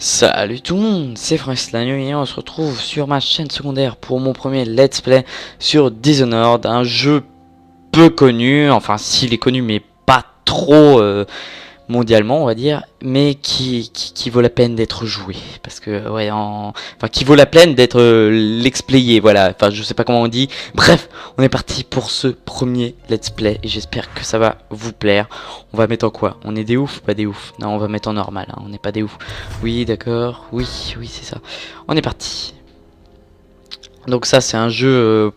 Salut tout le monde, c'est Francis Lagneau et on se retrouve sur ma chaîne secondaire pour mon premier let's play sur Dishonored, un jeu peu connu, enfin s'il est connu mais pas trop mondialement on va dire, mais qui vaut la peine d'être joué, parce que ouais, enfin qui vaut la peine d'être let's playé, voilà, enfin je sais pas comment on dit, bref, on est parti pour ce premier let's play et j'espère que ça va vous plaire. On va mettre en quoi? On est des ouf ou pas des ouf? Non, on va mettre en normal, hein. On n'est pas des ouf. Oui d'accord, oui c'est ça. On est parti. Donc ça c'est un jeu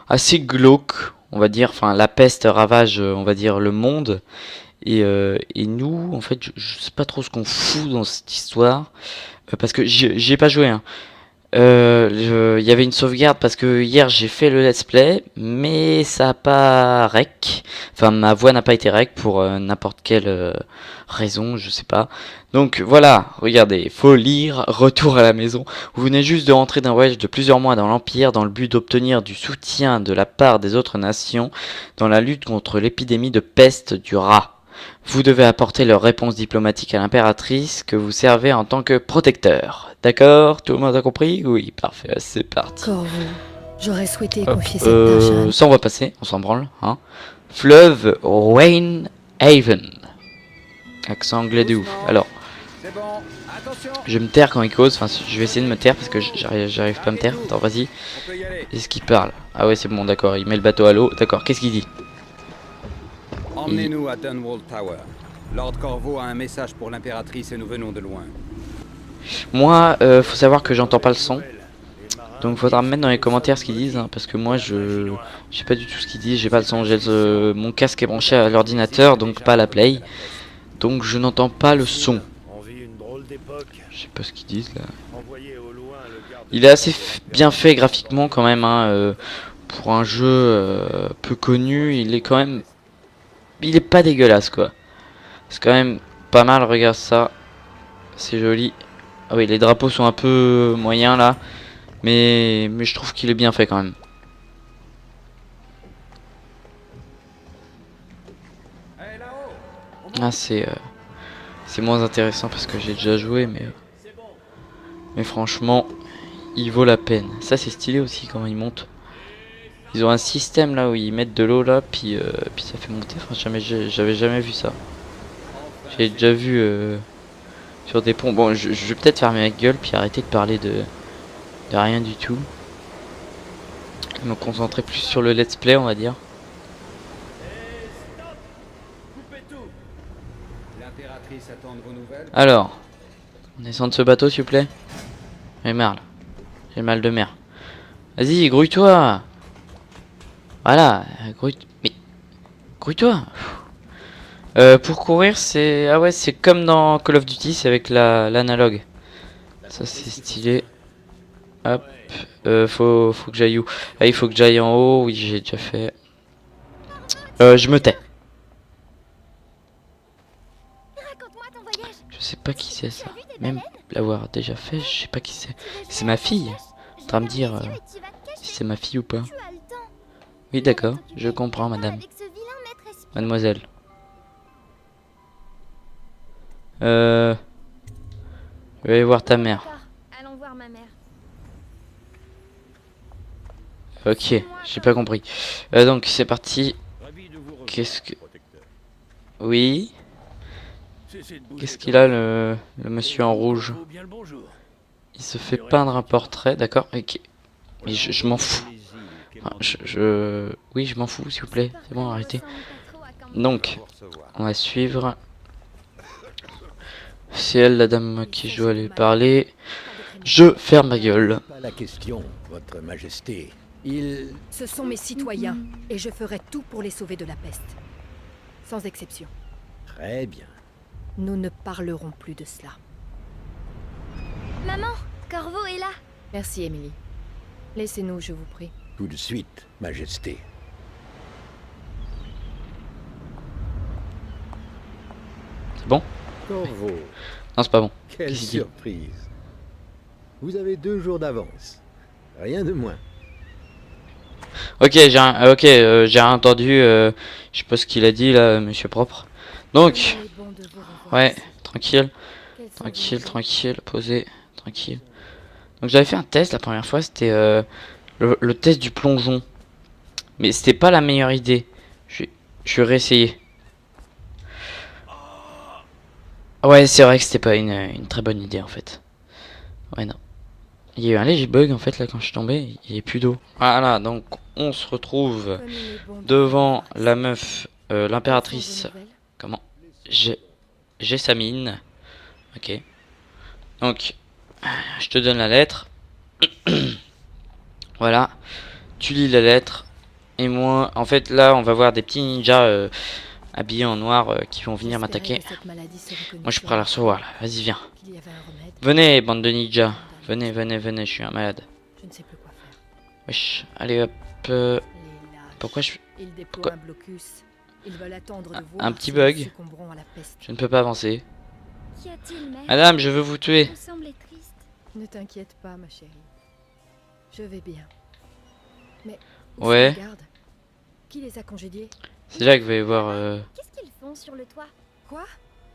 assez glauque, on va dire, enfin la peste ravage, on va dire, le monde. Et nous, en fait, je sais pas trop ce qu'on fout dans cette histoire, parce que j'y ai pas joué, hein. Il y avait une sauvegarde parce que hier j'ai fait le let's play, mais ça a pas rec. Enfin, ma voix n'a pas été rec pour n'importe quelle raison, je sais pas. Donc voilà, regardez, faut lire, retour à la maison. Vous venez juste de rentrer d'un voyage de plusieurs mois dans l'Empire dans le but d'obtenir du soutien de la part des autres nations dans la lutte contre l'épidémie de peste du rat. Vous devez apporter leur réponse diplomatique à l'impératrice que vous servez en tant que protecteur. D'accord? Tout le monde a compris? Oui, parfait, c'est parti. Corvo, j'aurais souhaité Hop, confier cette tâche à... ça on va passer, on s'en branle, hein. Fleuve Wayne Haven. Accent anglais de ouf. Alors, je vais me taire quand il cause, enfin je vais essayer de me taire parce que j'arrive pas à me taire. Attends, vas-y. Est-ce qu'il parle? Ah ouais, c'est bon, d'accord, il met le bateau à l'eau. D'accord, qu'est-ce qu'il dit? Emmenez-nous à Dunwall Tower. Lord Corvo a un message pour l'impératrice et nous venons de loin. Moi, faut savoir que j'entends pas le son. Donc faudra me mettre dans les commentaires ce qu'ils disent, hein, parce que moi je sais pas du tout ce qu'ils disent, j'ai pas le son, mon casque est branché à l'ordinateur, donc pas à la play. Donc je n'entends pas le son. Je sais pas ce qu'ils disent là. Il est assez bien fait graphiquement quand même, hein, pour un jeu peu connu, il est quand même... Il est pas dégueulasse quoi. C'est quand même pas mal, regarde ça. C'est joli. Ah oui, les drapeaux sont un peu moyens là. Mais je trouve qu'il est bien fait quand même. Ah c'est moins intéressant parce que j'ai déjà joué, mais franchement il vaut la peine. Ça c'est stylé aussi comment ils montent. Ils ont un système là où ils mettent de l'eau là, puis ça fait monter. Enfin j'avais jamais vu ça. J'ai déjà vu sur des ponts. Bon, je vais peut-être fermer ma gueule puis arrêter de parler de rien du tout. Me concentrer plus sur le let's play, on va dire. Alors, on descend de ce bateau s'il vous plaît. J'ai mal. J'ai mal de mer. Vas-y, grouille-toi. Voilà, grouille-toi. Pour courir, c'est... Ah ouais, c'est comme dans Call of Duty, c'est avec l'analogue. Ça, c'est stylé. Hop. Faut que j'aille où? Ah, il faut que j'aille en haut. Oui, j'ai déjà fait. Je me tais. Je sais pas qui c'est ça. Même l'avoir déjà fait, je sais pas qui c'est. C'est ma fille. En train de me dire si c'est ma fille ou pas. Oui, d'accord, je comprends, madame. Mademoiselle. Je vais aller voir ta mère. Allons voir ma mère. Ok, j'ai pas compris. Donc c'est parti. Qu'est-ce que... Oui. Qu'est-ce qu'il a le monsieur en rouge? Il se fait peindre un portrait, d'accord. Okay. Mais je m'en fous. Enfin, oui, je m'en fous, s'il vous plaît. C'est bon, arrêtez. Donc, on va suivre. C'est elle, la dame à qui je dois aller parler. Je ferme ma gueule. Pas la question, votre majesté. Ce sont mes citoyens, et je ferai tout pour les sauver de la peste. Sans exception. Très bien. Nous ne parlerons plus de cela. Maman, Corvo est là. Merci, Emily. Laissez-nous, je vous prie. Tout de suite, majesté. C'est bon? Corvo, Non, c'est pas bon. quelle Qu'est-ce qu'il dit? surprise. Vous avez 2 jours d'avance. Rien de moins. Ok, j'ai rien entendu. Je sais pas ce qu'il a dit là, monsieur propre. Donc, Comment est bon de vous revoir. ouais, tranquille, Quels sont tranquille, vos tranquille, posé, tranquille. Donc j'avais fait un test la première fois, c'était le test du plongeon. Mais c'était pas la meilleure idée. Je vais réessayer. Ouais, c'est vrai que c'était pas une très bonne idée en fait. Ouais, non. Il y a eu un léger bug en fait là quand je suis tombé, il n'y avait plus d'eau. Voilà, donc on se retrouve Comme il est bon de devant vous la revoir. meuf, Quelles sont l'impératrice. vos nouvelles? Comment? J'ai sa mine. Ok. Donc, je te donne la lettre. Voilà. Tu lis la lettre. Et moi, en fait, là, on va voir des petits ninjas habillés en noir qui vont venir J'espérais m'attaquer. que cette maladie serait connue Moi, je sur pourrais la la recevoir là. Vas-y, viens. qu'il y avait un remède. Venez, bande de ninjas. Venez, venez, venez. Je suis un malade. Je ne sais plus quoi faire. Wesh. Allez, hop. Les lâches. Pourquoi Ils déploient pourquoi- un blocus. Ils veulent attendre de Un voir petit si bug. nous succomberons à la peste. je ne peux pas avancer? Qu'y a-t-il, mère? Madame, je veux vous tuer. Vous semblez triste. Ne t'inquiète pas, ma chérie. Je vais bien. Mais où Ouais. sont les gardes? Qui les a congédiés? C'est là que vous allez voir. Qu'est-ce qu'ils font sur le toit? Quoi?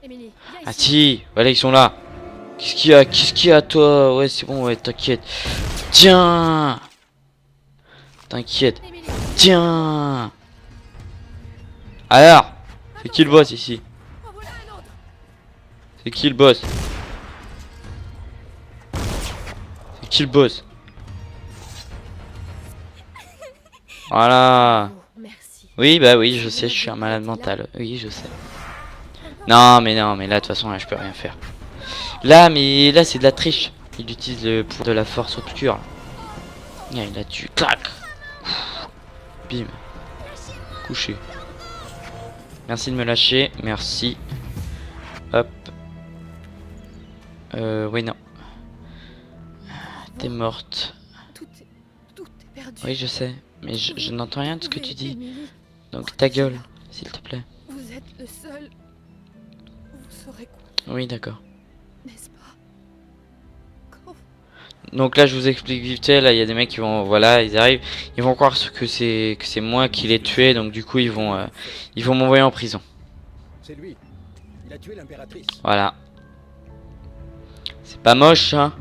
Émilie, viens Ah ici. si, voilà, ils sont là. Qu'est-ce qu'il y a? Qu'est-ce qu'il y a, toi? Ouais, c'est bon, ouais, t'inquiète. Tiens. T'inquiète. Émilie, Tiens. Alors, c'est qui le boss ici? en voilà un autre. C'est qui le boss? C'est qui le boss? Voilà. Oh, merci. Oui, bah oui, je sais, je suis un malade mental. Oui, je sais. Non, mais là, de toute façon, là, je peux rien faire. Là, mais là, c'est de la triche. Il utilise le pouvoir de la force obscure. Là. Il a tué. Clac. Bim. Couché. Merci de me lâcher. Merci. Hop. Oui, non. T'es morte. Tout est perdu. Oui, je sais. Mais je n'entends rien de ce que tu dis. Émilie, Donc ta gueule, s'il te plaît. vous êtes le seul. Vous saurez quoi, Oui, d'accord. n'est-ce pas? Quand Donc là, je vous explique vite fait. Là, il y a des mecs qui vont, voilà, ils arrivent, ils vont croire que c'est moi qui l'ai tué. Donc du coup, ils vont m'envoyer en prison. C'est lui. Il a tué l'impératrice. Voilà. C'est pas moche, hein?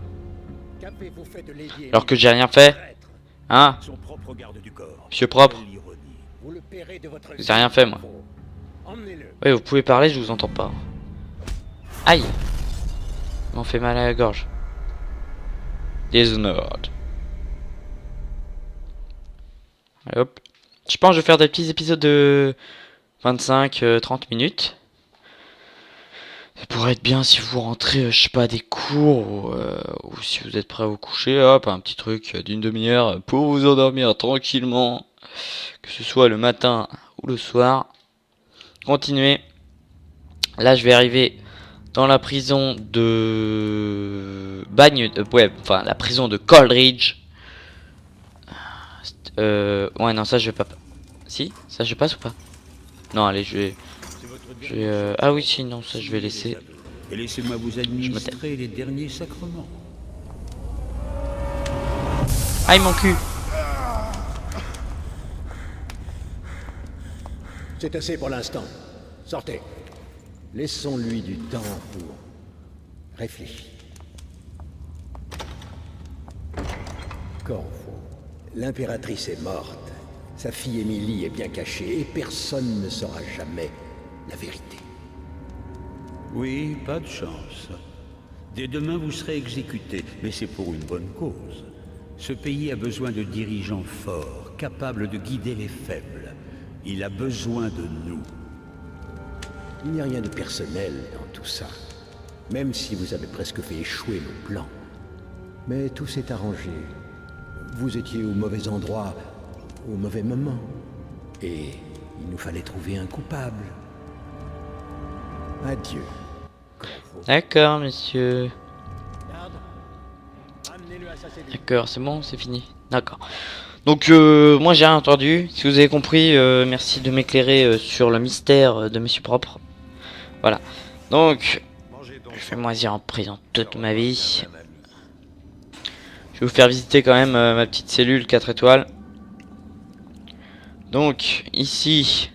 Qu'avez-vous fait de Lady Alors que Emily? j'ai rien fait, Traître. hein? Son propre garde du corps. Monsieur propre. Quelle ironie. Vous le paierez de votre J'ai rien fait, moi. Emmenez-le. Oui, vous pouvez parler, je vous entends pas. Aïe! Il m'en fait mal à la gorge. Dishonored. Allez, hop. Je pense que je vais faire des petits épisodes de 25-30 minutes. Ça pourrait être bien si vous rentrez, je sais pas, des cours ou si vous êtes prêt à vous coucher, hop, un petit truc d'une demi-heure pour vous endormir tranquillement. Que ce soit le matin ou le soir. Continuez. Là, je vais arriver dans la prison de Bagne, ouais, enfin la prison de Coldridge. Ouais, non, ça je vais pas. Si, ça je passe ou pas? Non, allez, je vais. Ah oui, si, non, ça je vais laisser. Et laissez-moi vous administrer les derniers sacrements. Aïe, mon cul! C'est assez pour l'instant. Sortez. Laissons-lui du temps pour réfléchir. Corvo, l'impératrice est morte. Sa fille Émilie est bien cachée et personne ne saura jamais la vérité. Oui, pas de chance. Dès demain, vous serez exécuté, mais c'est pour une bonne cause. Ce pays a besoin de dirigeants forts, capables de guider les faibles. Il a besoin de nous. Il n'y a rien de personnel dans tout ça, même si vous avez presque fait échouer nos plans. Mais tout s'est arrangé. Vous étiez au mauvais endroit, au mauvais moment. Et il nous fallait trouver un coupable. Adieu. Corvo. D'accord, monsieur. Garde, amenez-le à sa cellule. D'accord, c'est bon, c'est fini. D'accord. Donc, moi j'ai rien entendu. Si vous avez compris, merci de m'éclairer sur le mystère de Monsieur Propre. Voilà. Donc, je vais moisir en prison toute ma vie. Je vais vous faire visiter quand même ma petite cellule 4 étoiles. Donc ici,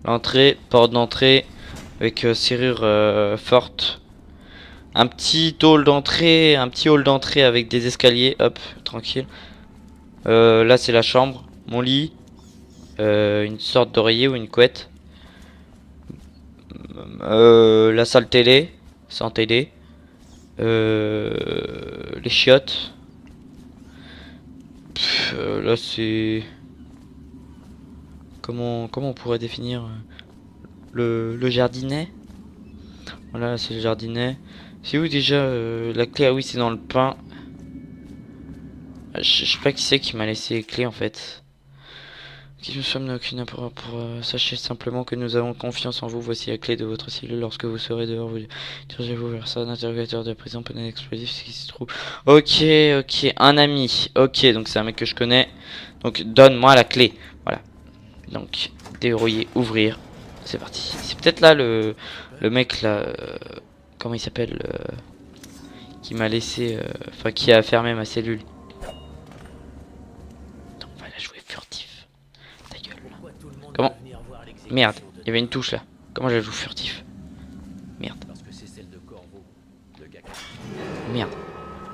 l'entrée, porte d'entrée avec serrure forte. Un petit hall d'entrée, avec des escaliers, hop, tranquille. Là c'est la chambre, mon lit, une sorte d'oreiller ou une couette. La salle télé, sans télé. Les chiottes. Là c'est... Comment on pourrait définir le jardinet? Voilà, c'est le jardinet. C'est où déjà la clé? Ah oui, c'est dans le pain. Je sais pas qui c'est qui m'a laissé les clés en fait. Qui nous sommes aucune pour sachez simplement que nous avons confiance en vous. Voici la clé de votre cellule. Lorsque vous serez dehors, vous dirigez-vous vers ça. Un interrogateur de prison, panneau explosif, ce qui se trouve. Ok, un ami. Ok, donc c'est un mec que je connais. Donc donne-moi la clé. Voilà. Donc déverrouiller, ouvrir. C'est parti. C'est peut-être là le mec là. Comment il s'appelle qui m'a laissé. Enfin, qui a fermé ma cellule. Donc on va la jouer furtif. Ta gueule. Comment? Merde, il y avait une touche là. Comment je la joue furtif? Merde. Merde.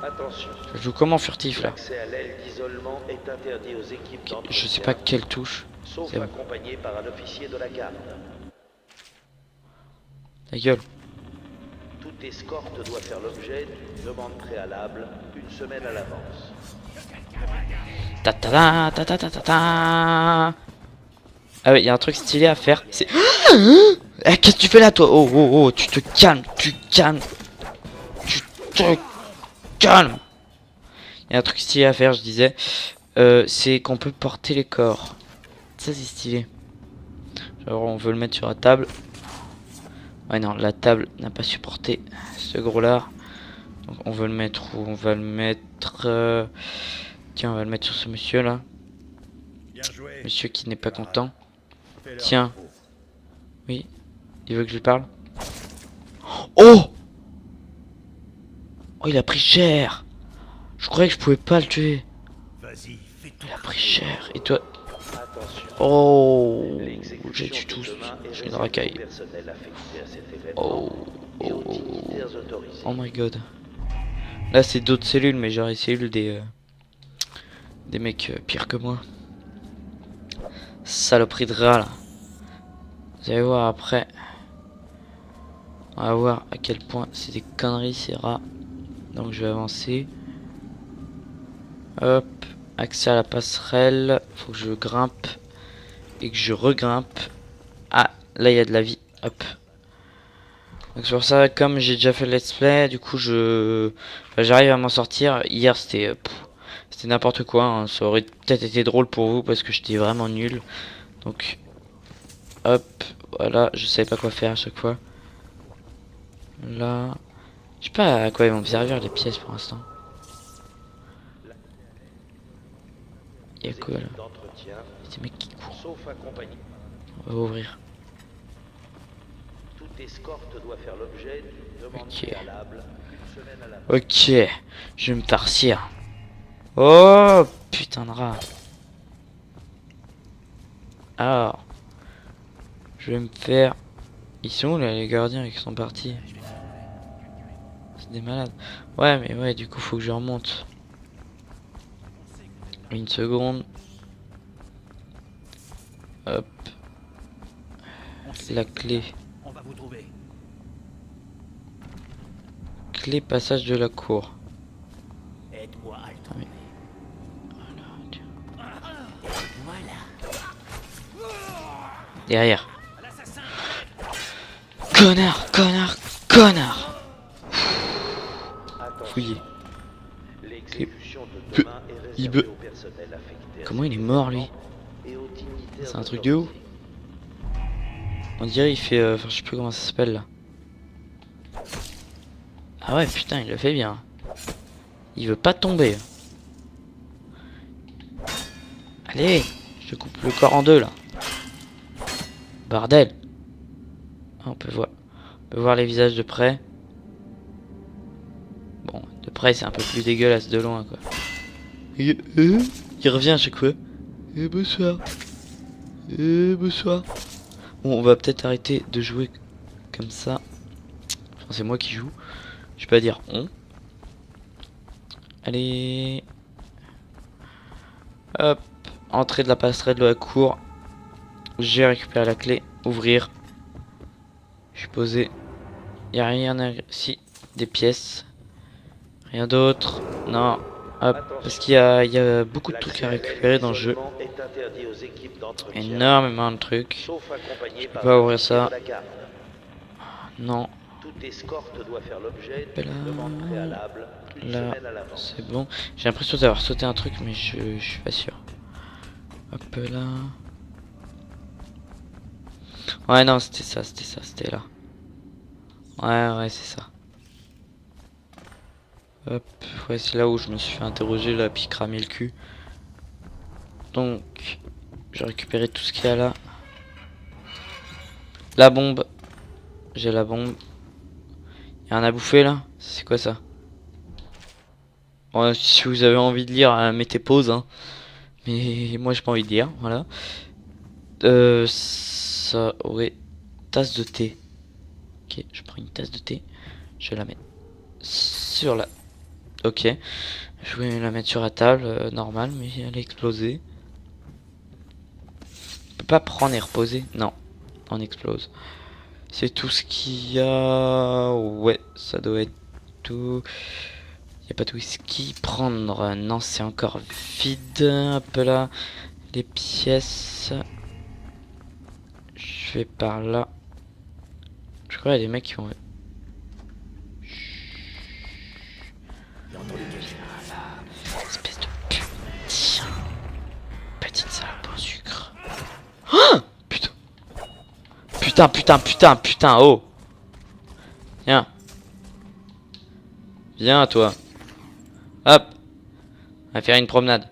Attention, Je joue comment furtif là? l'accès à l'aile d'isolement est interdit aux équipes Je d'entretien, sais pas quelle touche. sauf C'est bon. accompagné par un officier de la garde. Ta gueule. Toute escorte doit faire l'objet d'une demande préalable une semaine à l'avance. Ta ta ta ta ta ta ta ta. Ah ouais, il y a un truc stylé à faire. C'est. Eh, qu'est-ce que tu fais là, toi? Oh, tu te calmes, tu te calmes. Tu te calmes. Il y a un truc stylé à faire, je disais. C'est qu'on peut porter les corps. Ça, c'est stylé. Alors, on veut le mettre sur la table. Ouais, non, la table n'a pas supporté ce gros-là. Donc, on veut le mettre où? On va le mettre. Tiens, on va le mettre sur ce monsieur-là. Monsieur qui n'est pas content. Tiens. Oui. Il veut que je lui parle. Oh! Oh, il a pris cher. Je croyais que je pouvais pas le tuer. Il a pris cher. Et toi? Oh! J'ai tué tous. J'ai une racaille. Oh my god. Là, c'est d'autres cellules, mais genre les cellules des mecs pires que moi. Saloperie de rat là. Vous allez voir après. On va voir à quel point c'est des conneries ces rats. Donc je vais avancer. Hop. Accès à la passerelle. Faut que je grimpe. Et que je regrimpe. Ah, là il y a de la vie. Hop. Donc sur ça, comme j'ai déjà fait le let's play, du coup j'arrive à m'en sortir. Hier c'était n'importe quoi, hein. Ça aurait peut-être été drôle pour vous parce que j'étais vraiment nul. Donc hop, voilà, je savais pas quoi faire à chaque fois. Là, je sais pas à quoi ils vont me servir les pièces pour l'instant. Il y a quoi là? Des mecs qui courent. Sauf accompagné. On va ouvrir. Toute escorte doit faire l'objet d'une demande Ok. préalable une semaine à l'avance. Ok, je vais me farcir. Oh putain de rat. Alors, je vais me faire. Ils sont où là les gardiens qui sont partis? C'est des malades. Ouais mais ouais, du coup faut que je remonte. Une seconde. Hop. La clé. On va vous trouver. Clé passage de la cour. Aide-moi à le Ah, mais- Derrière. Connard, connard, connard. Fouillé. L'exécution de demain est Il réservée be- au personnel affecté à Comment cette il est mort lui? et aux dignitaires C'est un truc de ouf. autorisés. On dirait il fait. Enfin, je sais plus comment ça s'appelle là. Ah ouais, putain, il le fait bien. Il veut pas tomber. Allez, je te coupe le corps en deux là. Bordel. Ah, on peut voir les visages de près. Bon, de près c'est un peu plus dégueulasse de loin quoi. Il revient à chaque fois. Bonsoir. Et bonsoir. Bon, on va peut-être arrêter de jouer comme ça. Enfin, c'est moi qui joue. Je peux pas dire on. Allez. Hop. Entrée de la passerelle de la cour. J'ai récupéré la clé. Ouvrir. Je suis posé. Y a rien à... Si. Des pièces. Rien d'autre. Non. Hop. Parce qu'il y a beaucoup de trucs à récupérer dans le jeu. Énormément de trucs. Je peux pas ouvrir ça. Non. Toute escorte doit faire l'objet Là, d'une demande préalable une là, semaine à l'avance. c'est bon. J'ai l'impression d'avoir sauté un truc, mais je suis pas sûr. Hop là. Ouais, non, c'était ça, c'était là. Ouais, c'est ça. Hop, ouais, c'est là où je me suis fait interroger, là, puis cramer le cul. Donc, j'ai récupéré tout ce qu'il y a là. La bombe. J'ai la bombe. Y'a un à bouffer là? C'est quoi ça? Bon, si vous avez envie de lire, mettez pause, hein. Mais moi j'ai pas envie de lire, voilà. Ça, ouais. Tasse de thé. Ok, je prends une tasse de thé. Je la mets sur la... Ok. Je vais la mettre sur la table, normal, mais elle a explosé. On peut pas prendre et reposer? Non, on explose. C'est tout ce qu'il y a. Ouais, ça doit être tout. Il n'y a pas de whisky. Prendre. Non, c'est encore vide. Un peu là. Les pièces. Je vais par là. Je crois qu'il y a des mecs qui vont... Espèce de putain. Petite salope au sucre. Oh putain. Putain, oh. Viens. Viens, toi. Hop. On va faire une promenade.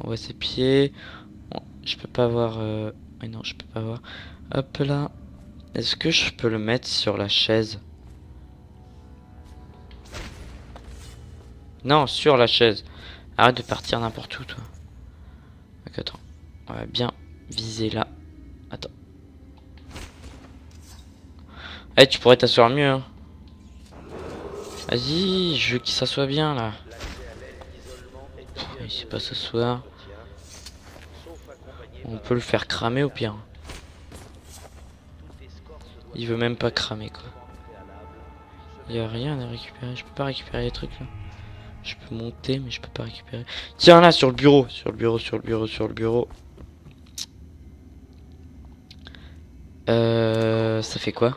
On voit ses pieds. Bon, je peux pas voir... Oui, non, je peux pas voir. Hop là. Est-ce que je peux le mettre sur la chaise? Non, sur la chaise. Arrête de partir n'importe où, toi. Donc, attends. On va bien viser là. Attends. Eh, tu pourrais t'asseoir mieux, hein. Vas-y, je veux qu'il s'assoie bien, là. Il sait pas s'asseoir. On peut le faire cramer au pire. Il veut même pas cramer, quoi. Il y a rien à récupérer. Je peux pas récupérer les trucs, là. Je peux monter, mais je peux pas récupérer. Tiens, là, sur le bureau. Sur le bureau. Ça fait quoi?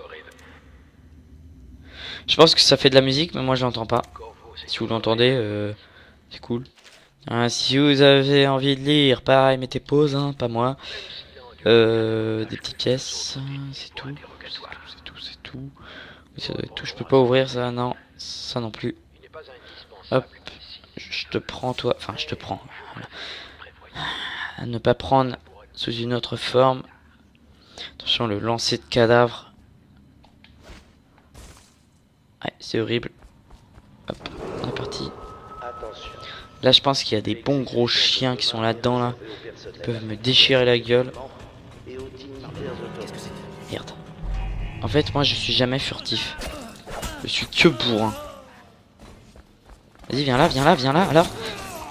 Je pense que ça fait de la musique, mais moi je l'entends pas. Si vous l'entendez, c'est cool. Hein, si vous avez envie de lire, pareil, mettez pause, hein, pas moi. Des petites pièces, c'est tout. C'est tout. Oui, ça doit être tout. Je peux pas ouvrir ça, non. Ça non plus. Hop. Je te prends, toi. Enfin, je te prends. Voilà. À ne pas prendre sous une autre forme. Attention, le lancer de cadavre. Ouais, c'est horrible. Hop, on est parti. Là, je pense qu'il y a des bons gros chiens qui sont là-dedans, là. Ils peuvent me déchirer la gueule. Merde. En fait, moi, je suis jamais furtif. Je suis que bourrin. Vas-y, viens là, alors.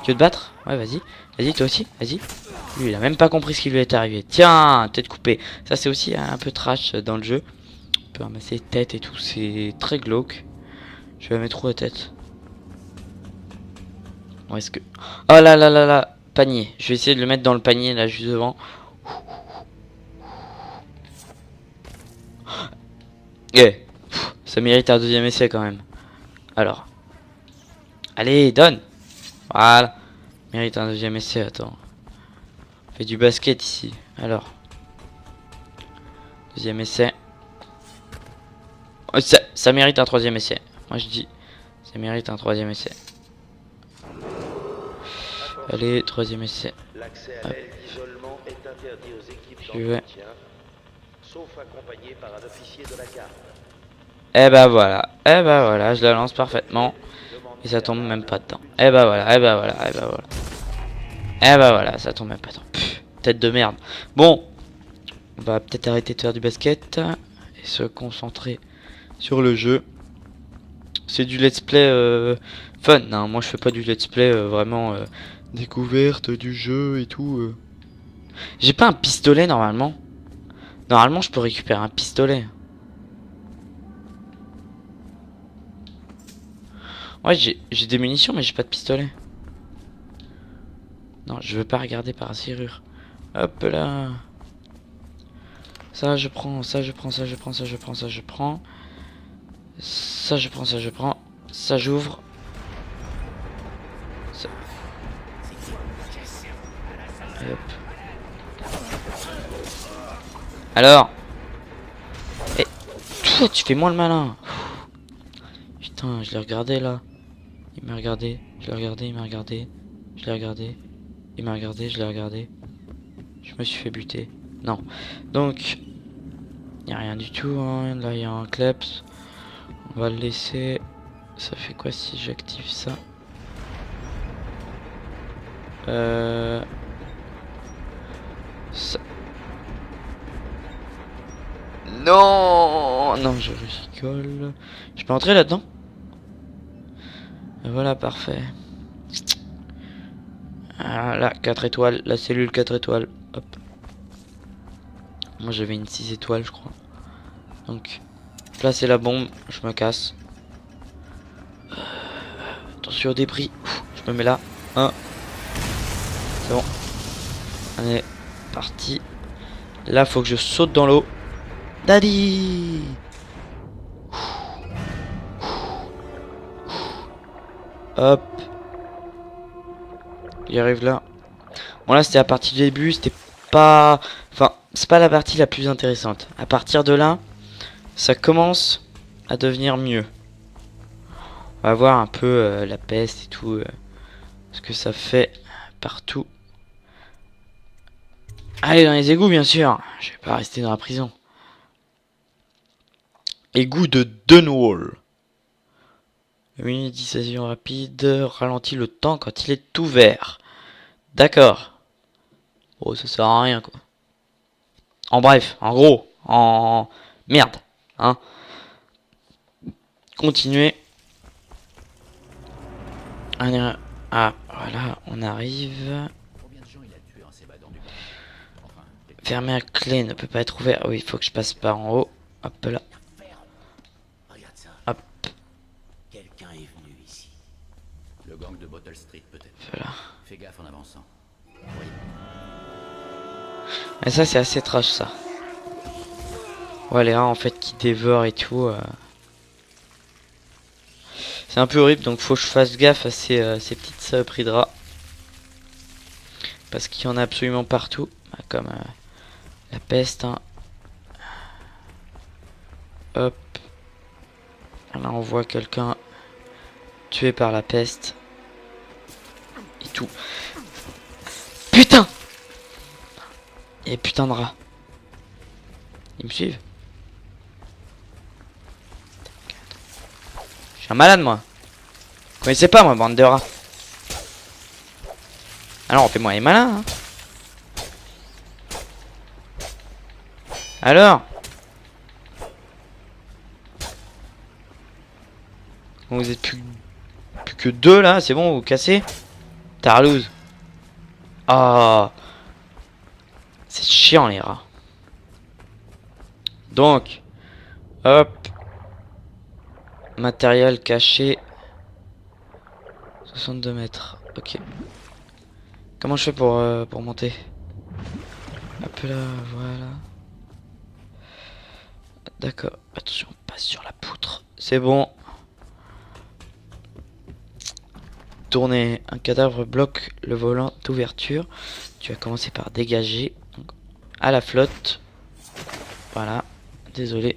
Tu veux te battre? Ouais, vas-y. Vas-y, toi aussi, vas-y. Lui, il a même pas compris ce qui lui est arrivé. Tiens, tête coupée. Ça, c'est aussi un peu trash dans le jeu. On peut ramasser tête et tout, c'est très glauque. Je vais mettre où la tête? Où est-ce que... Oh là, panier. Je vais essayer de le mettre dans le panier, là, juste devant. Eh, ça mérite un deuxième essai, quand même. Alors. Allez, donne. Voilà. Mérite un deuxième essai, attends. On fait du basket ici. Alors. Deuxième essai. Oh, ça mérite un troisième essai. Moi je dis, ça mérite un troisième essai. Allez, troisième essai. L'accès à l'aile d'isolement est interdit aux équipes d'entretien, sauf accompagné par un officier de la garde. Eh bah voilà, je la lance parfaitement. Et ça tombe même pas dedans. Eh bah voilà, ça tombe même pas dedans. Putain. tête de merde. Bon, on va peut-être arrêter de faire du basket et se concentrer sur le jeu. C'est du let's play fun, hein. Moi je fais pas du let's play vraiment découverte du jeu et tout. J'ai pas un pistolet normalement. Normalement je peux récupérer un pistolet. Ouais, j'ai des munitions mais j'ai pas de pistolet. Non, je veux pas regarder par la serrure. Hop là. Ça je prends, ça je prends, ça je prends, ça je prends, ça je prends. Ça je prends, ça je prends. Ça j'ouvre. Ça... Et hop. Alors. Et toi tu fais moins le malin. Putain, je l'ai regardé là. Il m'a regardé, je l'ai regardé, il m'a regardé. Je l'ai regardé. Il m'a regardé, je l'ai regardé. Je me suis fait buter. Non. Donc, il n'y a rien du tout. Hein. Là, il y a un kleps. On va le laisser. Ça fait quoi si j'active ça? Ça... Non, non, je rigole. Je peux entrer là-dedans? Voilà, parfait. Ah, là, 4 étoiles. La cellule 4 étoiles. Hop. Moi, j'avais une 6 étoiles, je crois. Donc, placer la bombe. Je me casse. Attention au débris. Je me mets là. 1. C'est bon. Allez, parti. Là, faut que je saute dans l'eau. Daddy! Hop. Il arrive là. Bon là c'était la partie du début, c'était pas... Enfin, c'est pas la partie la plus intéressante. À partir de là, ça commence à devenir mieux. On va voir un peu la peste et tout. Ce que ça partout. Allez dans les égouts bien sûr. Je vais pas rester dans la prison. Égout de Dunwall. Une dissuasion rapide ralentit le temps quand il est ouvert. D'accord. Oh, ça sert à rien, quoi. En bref, en gros, en... Merde, hein. Continuez. Ah, voilà, on arrive. Fermer à clé ne peut pas être ouvert. Oui, il faut que je passe par en haut. Hop là. Hop. Quelqu'un est venu ici. Le gang de Bottle Street peut-être. Voilà. Fais gaffe en avançant. Et ça c'est assez trash ça. Ouais les rats en fait qui dévorent et tout. C'est un peu horrible donc faut que je fasse gaffe à ces petites saloperies de rats. Parce qu'il y en a absolument partout. Comme la peste. Hein. Hop. Là on voit quelqu'un tué par la peste. Et tout. Putain! Et putain de rats. Ils me suivent. Je suis un malade moi. Vous connaissez pas moi bande de rats. Alors fais-moi les malins hein. Alors bon, vous êtes plus que 2 là, c'est bon, vous cassez. Tarlouse. Ah, c'est chiant les rats. Donc, hop. Matériel caché. 62 mètres, ok. Comment je fais pour monter? Hop là, voilà. D'accord, attention, on passe sur la poutre. C'est bon. Tourner. Un cadavre bloque le volant d'ouverture. Tu vas commencer par dégager. Donc, à la flotte. Voilà. Désolé.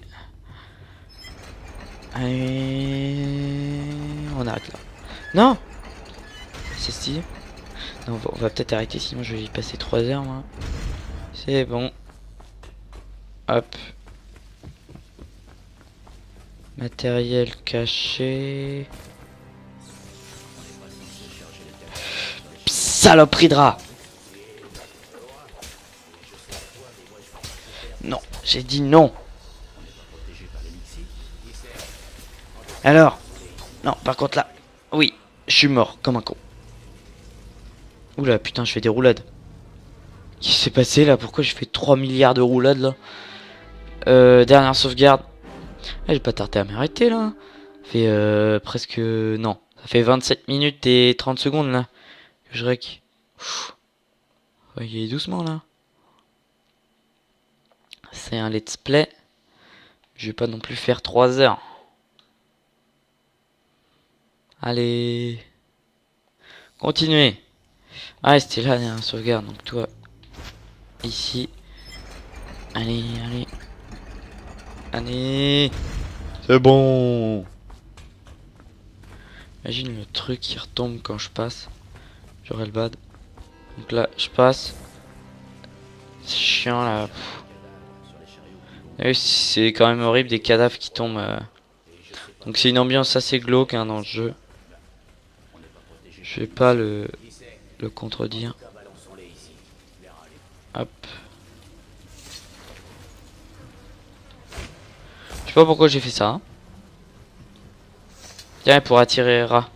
Allez. On arrête là. Non. C'est stylé. Non, on va peut-être arrêter sinon je vais y passer 3 heures moi. C'est bon. Hop. Matériel caché. Saloperie de rat. Non, j'ai dit non. Alors? Non, par contre là, oui, je suis mort comme un con. Oula, putain, je fais des roulades. Qu'est-ce qui s'est passé là? Pourquoi j'ai fait 3 milliards de roulades là? Dernière sauvegarde. Ah, j'ai pas tardé à m'arrêter là. Ça fait presque... Non, ça fait 27 minutes et 30 secondes là. Que je rec. On va y aller doucement là. C'est un let's play. Je vais pas non plus faire 3 heures. Allez. Continuez. Ah, c'était là, il y a un sauvegarde. Donc toi, ici. Allez, allez. Allez. C'est bon. Imagine le truc qui retombe quand je passe. J'aurais le bad. Donc là, je passe. C'est chiant là. Et c'est quand même horrible des cadavres qui tombent. Donc c'est une ambiance assez glauque hein, dans le jeu. Je vais pas le contredire. Hop. Je sais pas pourquoi j'ai fait ça. Hein. Tiens, pour attirer rat.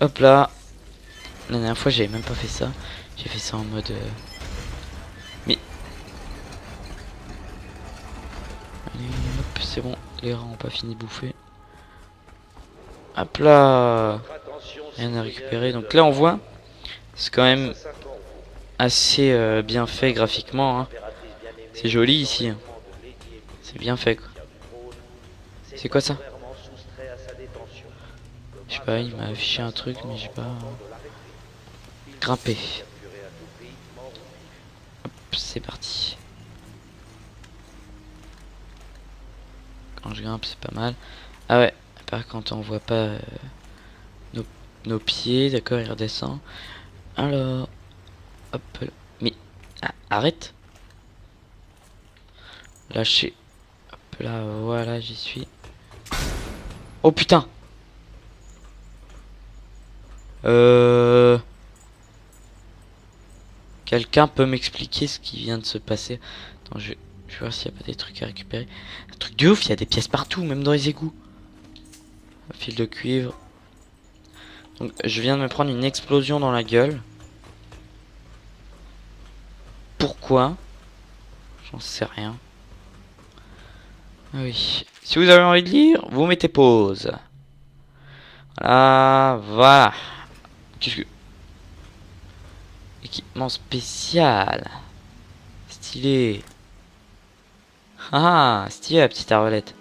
Hop là. La dernière fois j'avais même pas fait ça. J'ai fait ça en mode... Mais... Allez hop, c'est bon. Les rats ont pas fini de bouffer. Hop là. Rien à récupérer. Donc là on voit. C'est quand même assez bien fait graphiquement. Hein. C'est joli ici. Hein. C'est bien fait quoi. C'est quoi ça? Je sais pas, il m'a affiché un truc mais j'ai pas grimpé. Hop, c'est parti. Quand je grimpe c'est pas mal. Ah ouais, par contre on voit pas nos pieds, d'accord, il redescend. Alors, hop, mais arrête. Lâchez. Hop là, voilà, j'y suis. Oh putain. Quelqu'un peut m'expliquer ce qui vient de se passer? Attends, je vais voir s'il n'y a pas des trucs à récupérer. Un truc de ouf, il y a des pièces partout, même dans les égouts. Un fil de cuivre. Donc je viens de me prendre une explosion dans la gueule. Pourquoi? J'en sais rien. Ah oui. Si vous avez envie de lire, vous mettez pause. Voilà, voilà. Qu'est-ce que... Équipement spécial. Stylé. Ah, stylé la petite arbalète.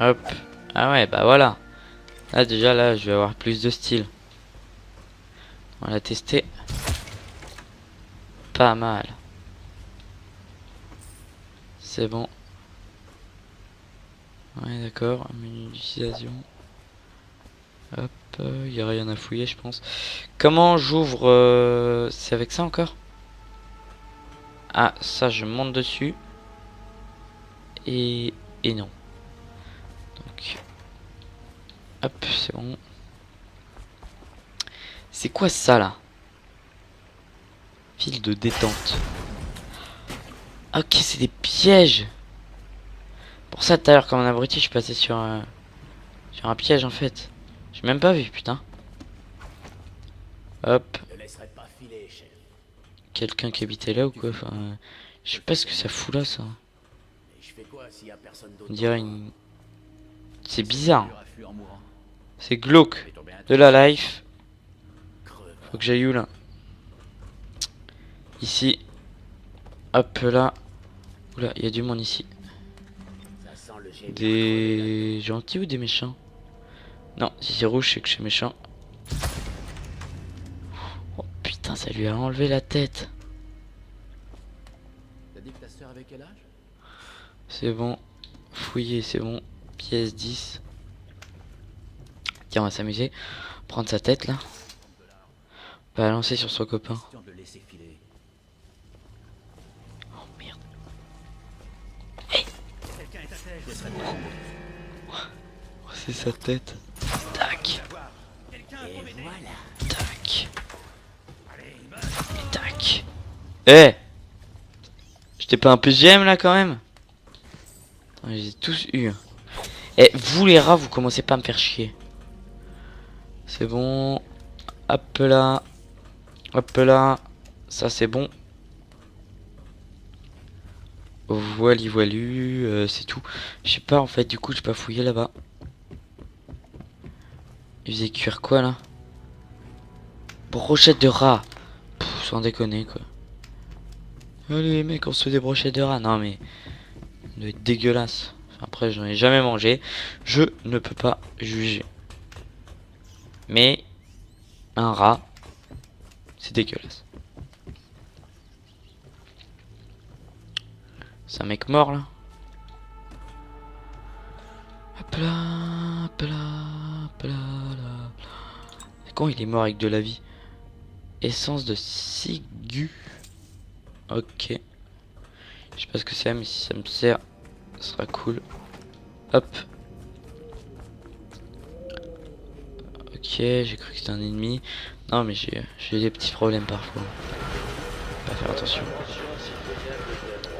Hop. Ah ouais, bah voilà. Là déjà, là, je vais avoir plus de style. On va la tester. Pas mal. C'est bon. Ouais, d'accord. Menu d'utilisation. Hop, il n'y a rien à fouiller, je pense. Comment j'ouvre c'est avec ça encore? Ah, ça, je monte dessus. Et non. Donc, hop, c'est bon. C'est quoi ça, là? Fil de détente. Ok, c'est des pièges. Pour ça, tout à l'heure, comme un abruti, je suis passé sur un piège, en fait. J'ai même pas vu, putain. Hop. Quelqu'un qui habitait là ou quoi? Enfin, je sais pas ce que ça fout là, ça. On dirait une... C'est bizarre. C'est glauque. De la life. Faut que j'aille où, là? Ici. Hop là. Oula, il y a du monde ici. Des gentils ou des méchants? Non, si c'est rouge, c'est que je suis méchant. Oh putain, ça lui a enlevé la tête. C'est bon. Fouiller, c'est bon. Pièce 10. Tiens, on va s'amuser. Prendre sa tête là. Balancer sur son copain. Oh merde. Hey. Oh, c'est sa tête. Tac. Et tac. Eh, j'étais pas un PGM là quand même? Je les ai tous eu. Eh, vous les rats, vous commencez pas à me faire chier. C'est bon. Hop là. Hop là. Ça c'est bon. Voili voilu, c'est tout. Je sais pas en fait, du coup j'ai pas fouillé là-bas. Il faisait cuire quoi là? Brochette de rat. Pff, sans déconner quoi. Allez mec, on se fait des brochettes de rat. Non mais... ça doit être dégueulasse. Enfin, après j'en ai jamais mangé. Je ne peux pas juger. Mais... un rat... c'est dégueulasse. C'est un mec mort là. Hop là, hop là, hop là, là. C'est con, il est mort avec de la vie. Essence de ciguë. Ok. Je sais pas ce que c'est, mais si ça me sert, ce sera cool. Hop. Ok, j'ai cru que c'était un ennemi. Non, mais j'ai des petits problèmes parfois. Faut pas faire attention.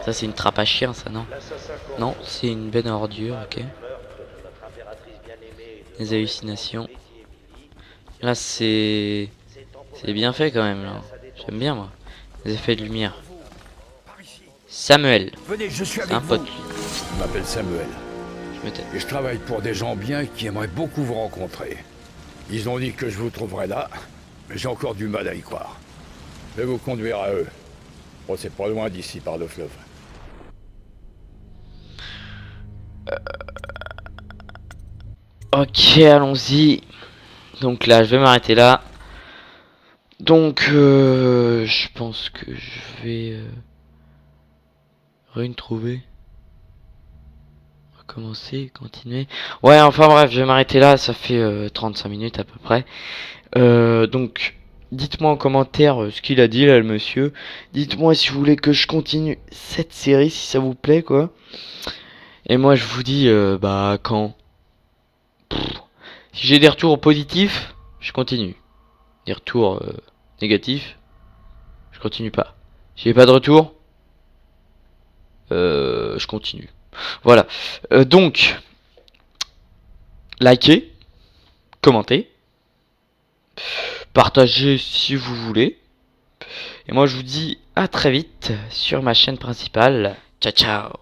Ça, c'est une trappe à chien, ça, non? Non, c'est une benne à ordures, ok. Les hallucinations. Là, c'est bien fait quand même, là. J'aime bien, moi. Les effets de lumière. Samuel. Venez, je suis C'est avec un pote, vous. lui. Je m'appelle Samuel Je me tais. et je travaille pour des gens bien qui aimeraient beaucoup vous rencontrer. Ils ont dit que je vous trouverais là, mais j'ai encore du mal à y croire. Je vais vous conduire à eux. Bon, c'est pas loin d'ici par le fleuve. Ok, allons-y. Donc là, je vais m'arrêter là. Donc, je pense que je vais rien trouver. Recommencer, continuer. Ouais, enfin bref, je vais m'arrêter là. Ça fait 35 minutes à peu près. Donc, dites-moi en commentaire ce qu'il a dit là, le monsieur. Dites-moi si vous voulez que je continue cette série, si ça vous plaît, quoi. Et moi, je vous dis, bah, quand. Si j'ai des retours positifs, je continue. Des retours négatifs, je continue pas. Si j'ai pas de retour, je continue. Voilà. Donc, likez, commentez, partagez si vous voulez. Et moi, je vous dis à très vite sur ma chaîne principale. Ciao, ciao.